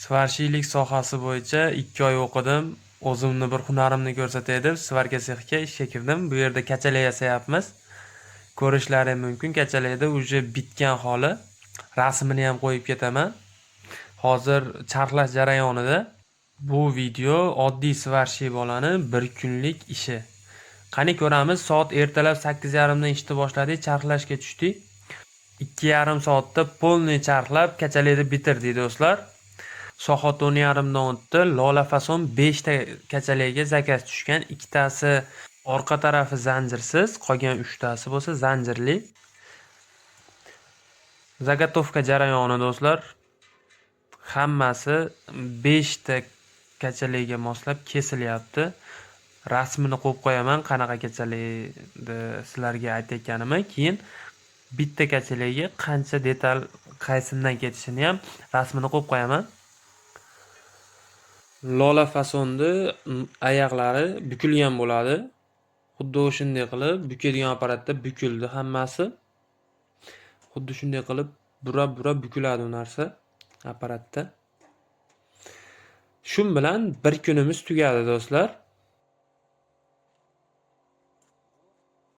Svarshiylik sohasi bo'yicha 2 oy o'qidim. O'zimni bir hunarimni ko'rsatay deb svarka sexiga ishga kirdim. Bu yerda kachalak yasayapmiz. Ko'rishlaring mumkin, kachalakda uje bitgan holi. Rasmini ham qo'yib ketaman. Hozir charxlash jarayonida. Bu video oddiy svarshiy bolani bir kunlik ishi. Qani ko'ramiz, soat ertalab 8:30 dan ishni boshladik, charxlashga tushdik. 2,5 soatda polniy charxlab kachalakni bitirdik do'stlar. Soat 10:30 dan o'tdi. Lola fason 5 ta kachalakga zakaz tushgan. Ikkitasi orqa tarafi zanjirsiz, qolgan 3 tasi bo'lsa zanjirli. Zagotovka jarayoni do'stlar. Hammasi 5 ta kachalakga moslab kesilyapti. Rasmini qo'yib qo'yaman, qanaqa kachalakni sizlarga aytayotganimni. Keyin bitta kachalakga qancha detal qaysimdan ketishini ham rasmini qo'yib qo'yaman. Lola fasonni oyoqlari bukilgan bo'ladi. Xuddi shunday qilib bukadigan apparatda bukildi hammasi. Xuddi shunday qilib burab bukiladi u narsa apparatda. Shu bilan bir kunimiz tugadi do'stlar.